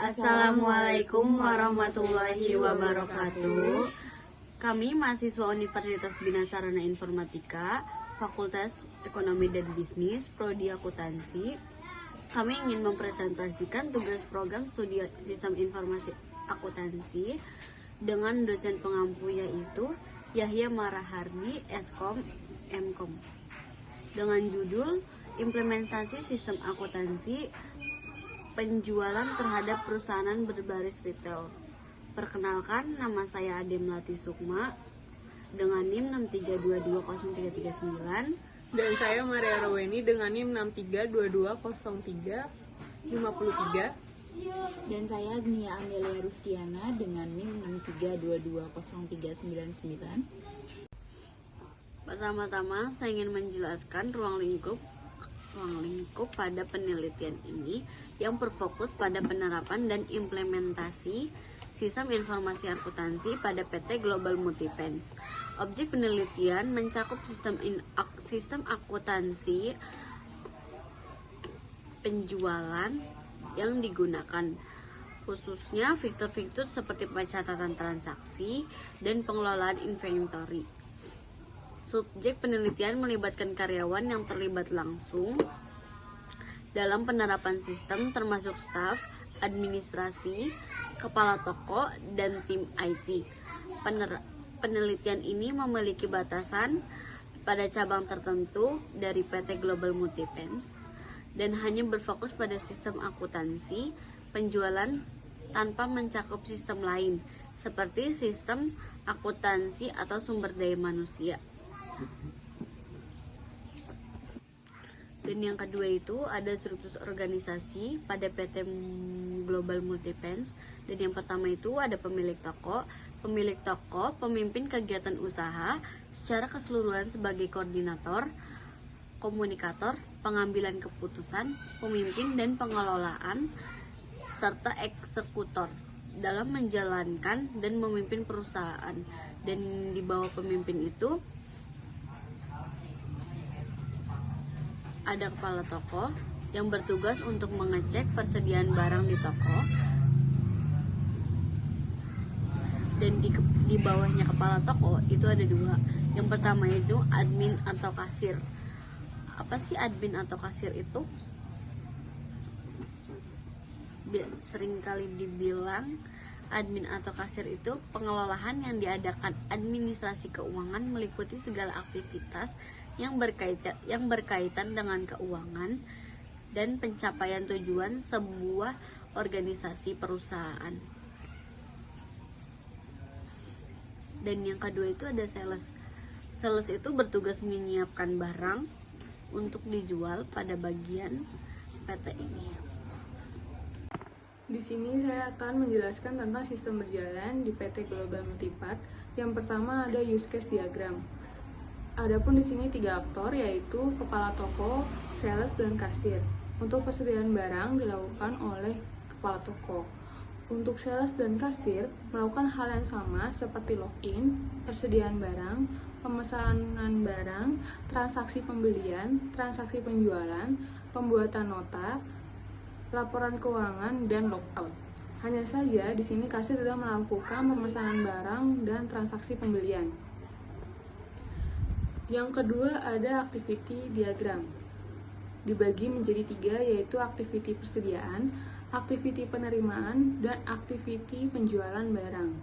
Assalamualaikum warahmatullahi wabarakatuh. Kami mahasiswa Universitas Bina Sarana Informatika, Fakultas Ekonomi dan Bisnis, Prodi Akuntansi. Kami ingin mempresentasikan tugas program studi Sistem Informasi Akuntansi dengan dosen pengampu yaitu Yahya Marahardi, Eskom, Mkom. Dengan judul Implementasi Sistem Akuntansi Penjualan terhadap perusahaan berbasis retail. Perkenalkan, nama saya Ade Melati Sukma dengan NIM 6322039. Dan saya Maria Rowena dengan NIM 6322035. Dan saya Agnia Amelia Rustiana dengan NIM 6322039. Pertama-tama saya ingin menjelaskan ruang lingkup pada penelitian ini yang berfokus pada penerapan dan implementasi sistem informasi akuntansi pada PT Global Multipense. Objek penelitian mencakup sistem akuntansi penjualan yang digunakan, khususnya fitur-fitur seperti pencatatan transaksi dan pengelolaan inventory. Subjek penelitian melibatkan karyawan yang terlibat langsung dalam penerapan sistem termasuk staf, administrasi, kepala toko, dan tim IT. Penelitian ini memiliki batasan pada cabang tertentu dari PT Global Multipense dan hanya berfokus pada sistem akuntansi penjualan tanpa mencakup sistem lain seperti sistem akuntansi atau sumber daya manusia. Dan yang kedua itu ada struktur organisasi pada PT Global Multipense. Dan yang pertama itu ada pemilik toko, pemimpin kegiatan usaha secara keseluruhan sebagai koordinator, komunikator, pengambilan keputusan, pemimpin dan pengelolaan, serta eksekutor dalam menjalankan dan memimpin perusahaan. Dan di bawah pemimpin itu ada kepala toko yang bertugas untuk mengecek persediaan barang di toko, dan di bawahnya kepala toko itu ada dua. Yang pertama itu admin atau kasir. Apa sih admin atau kasir itu? Seringkali dibilang admin atau kasir itu pengelolaan yang diadakan administrasi keuangan meliputi segala aktivitas yang berkaitan dengan keuangan dan pencapaian tujuan sebuah organisasi perusahaan. Dan yang kedua itu ada sales. Sales itu bertugas menyiapkan barang untuk dijual pada bagian PT ini. Di sini saya akan menjelaskan tentang sistem berjalan di PT Global Multipart. Yang pertama ada use case diagram. Adapun di sini 3 aktor yaitu kepala toko, sales, dan kasir. Untuk persediaan barang dilakukan oleh kepala toko. Untuk sales dan kasir melakukan hal yang sama seperti login, persediaan barang, pemesanan barang, transaksi pembelian, transaksi penjualan, pembuatan nota, laporan keuangan, dan logout. Hanya saja di sini kasir tidak melakukan pemesanan barang dan transaksi pembelian. Yang kedua ada activity diagram. Dibagi menjadi 3 yaitu activity persediaan, activity penerimaan, dan activity penjualan barang.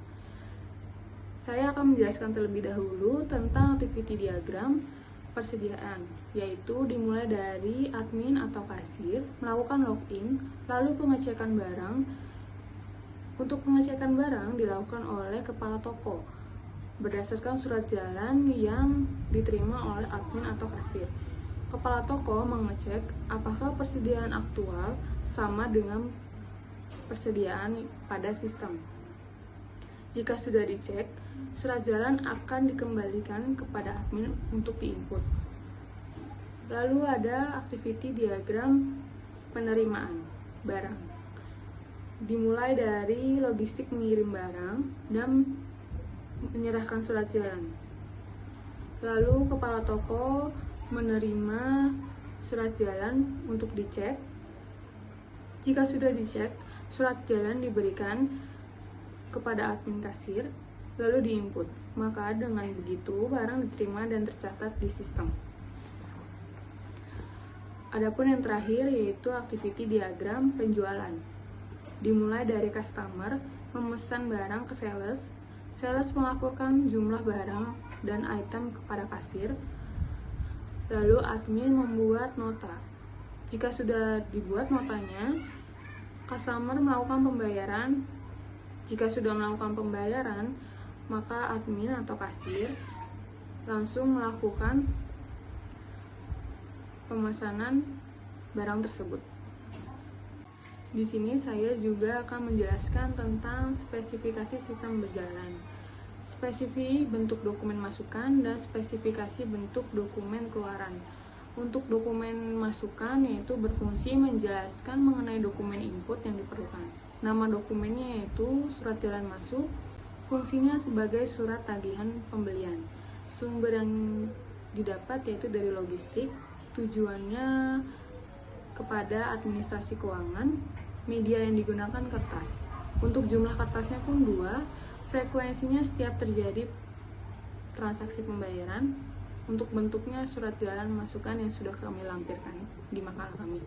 Saya akan menjelaskan terlebih dahulu tentang activity diagram persediaan, yaitu dimulai dari admin atau kasir melakukan login, lalu pengecekan barang. Untuk pengecekan barang dilakukan oleh kepala toko berdasarkan surat jalan yang diterima oleh admin atau kasir. Kepala toko mengecek apakah persediaan aktual sama dengan persediaan pada sistem. Jika sudah dicek, surat jalan akan dikembalikan kepada admin untuk diinput. Lalu ada activity diagram penerimaan barang. Dimulai dari logistik mengirim barang dan menyerahkan surat jalan. Lalu kepala toko menerima surat jalan untuk dicek. Jika sudah dicek, surat jalan diberikan kepada admin kasir, lalu diinput. Maka dengan begitu, barang diterima dan tercatat di sistem. Adapun yang terakhir yaitu activity diagram penjualan. Dimulai dari customer memesan barang ke sales, sales melaporkan jumlah barang dan item kepada kasir, lalu admin membuat nota. Jika sudah dibuat notanya, customer melakukan pembayaran. Jika sudah melakukan pembayaran, maka admin atau kasir langsung melakukan pemesanan barang tersebut. Di sini saya juga akan menjelaskan tentang spesifikasi sistem berjalan, spesifikasi bentuk dokumen masukan, dan spesifikasi bentuk dokumen keluaran. Untuk dokumen masukan yaitu berfungsi menjelaskan mengenai dokumen input yang diperlukan. Nama dokumennya yaitu surat jalan masuk, fungsinya sebagai surat tagihan pembelian. Sumber yang didapat yaitu dari logistik, tujuannya kepada administrasi keuangan, media yang digunakan kertas. Untuk jumlah kertasnya pun 2, frekuensinya setiap terjadi transaksi pembayaran. Untuk bentuknya surat jalan masukan yang sudah kami lampirkan di makalah kami.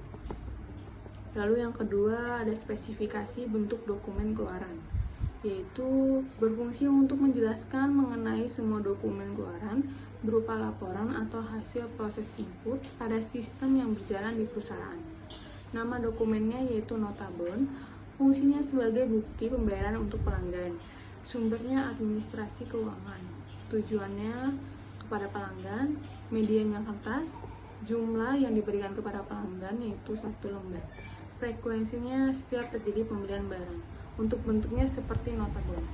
Lalu yang kedua ada spesifikasi bentuk dokumen keluaran, yaitu berfungsi untuk menjelaskan mengenai semua dokumen keluaran berupa laporan atau hasil proses input pada sistem yang berjalan di perusahaan. Nama dokumennya yaitu nota bond, fungsinya sebagai bukti pembayaran untuk pelanggan. Sumbernya administrasi keuangan, tujuannya kepada pelanggan, medianya kertas, jumlah yang diberikan kepada pelanggan yaitu 1 lembar. Frekuensinya setiap terjadi pembelian barang. Untuk bentuknya seperti nota bond.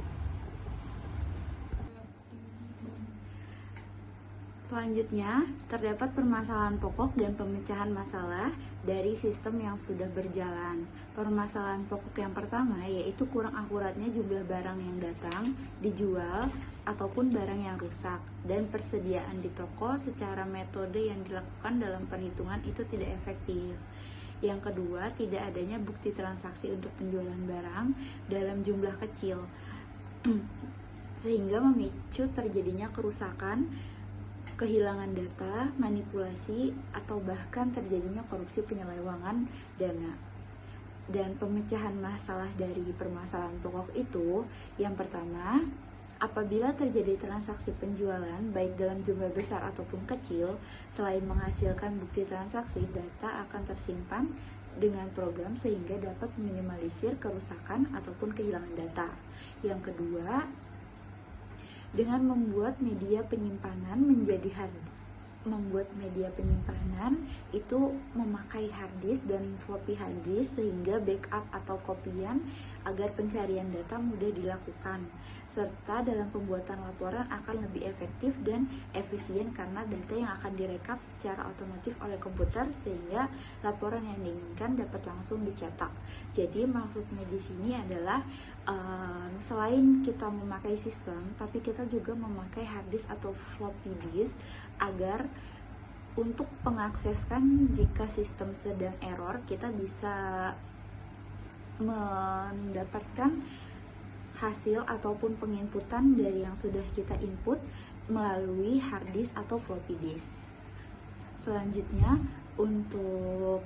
Selanjutnya, terdapat permasalahan pokok dan pemecahan masalah dari sistem yang sudah berjalan. Permasalahan pokok yang pertama yaitu kurang akuratnya jumlah barang yang datang, dijual, ataupun barang yang rusak, dan persediaan di toko secara metode yang dilakukan dalam perhitungan itu tidak efektif. Yang kedua, tidak adanya bukti transaksi untuk penjualan barang dalam jumlah kecil, sehingga memicu terjadinya kerusakan, kehilangan data, manipulasi, atau bahkan terjadinya korupsi penyelewengan dana. Dan pemecahan masalah dari permasalahan pokok itu, yang pertama, apabila terjadi transaksi penjualan baik dalam jumlah besar ataupun kecil, selain menghasilkan bukti transaksi, data akan tersimpan dengan program sehingga dapat meminimalisir kerusakan ataupun kehilangan data. Yang kedua, dengan membuat media penyimpanan itu memakai hard disk dan floppy hard disk sehingga backup atau kopian agar pencarian data mudah dilakukan, serta dalam pembuatan laporan akan lebih efektif dan efisien karena data yang akan direkap secara otomatis oleh komputer sehingga laporan yang diinginkan dapat langsung dicetak. Jadi maksudnya di sini adalah selain kita memakai sistem, tapi kita juga memakai hard disk atau floppy disk agar untuk pengakseskan jika sistem sedang error, kita bisa mendapatkan hasil ataupun penginputan dari yang sudah kita input melalui hard disk atau floppy disk. Selanjutnya, untuk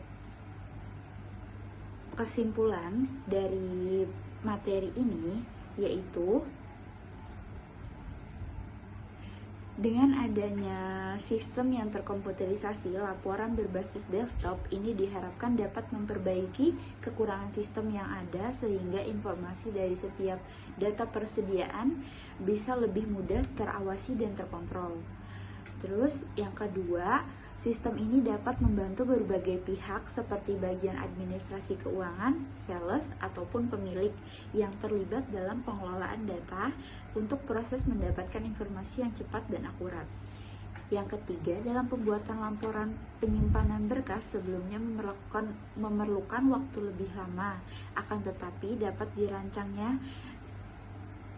kesimpulan dari materi ini yaitu dengan adanya sistem yang terkomputerisasi, laporan berbasis desktop ini diharapkan dapat memperbaiki kekurangan sistem yang ada sehingga informasi dari setiap data persediaan bisa lebih mudah terawasi dan terkontrol. Terus yang kedua, sistem ini dapat membantu berbagai pihak seperti bagian administrasi keuangan, sales, ataupun pemilik yang terlibat dalam pengelolaan data untuk proses mendapatkan informasi yang cepat dan akurat. Yang ketiga, dalam pembuatan laporan penyimpanan berkas sebelumnya memerlukan waktu lebih lama, akan tetapi dapat dirancangnya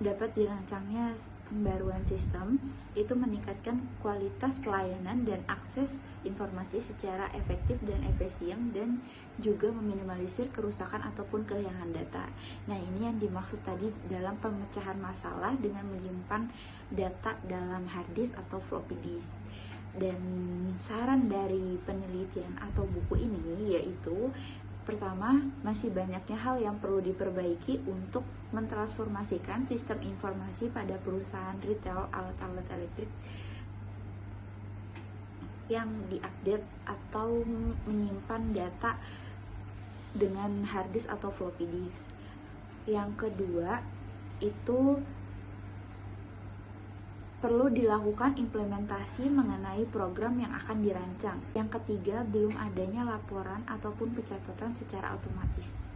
dapat dirancangnya pembaruan sistem itu meningkatkan kualitas pelayanan dan akses informasi secara efektif dan efisien, dan juga meminimalisir kerusakan ataupun kehilangan data. Nah, ini yang dimaksud tadi dalam pemecahan masalah dengan menyimpan data dalam hard disk atau floppy disk. Dan saran dari penelitian atau buku ini yaitu, pertama, masih banyaknya hal yang perlu diperbaiki untuk mentransformasikan sistem informasi pada perusahaan retail alat-alat elektrik yang diupdate atau menyimpan data dengan hard disk atau floppy disk. Yang kedua, itu perlu dilakukan implementasi mengenai program yang akan dirancang. Yang ketiga, belum adanya laporan ataupun pencatatan secara otomatis.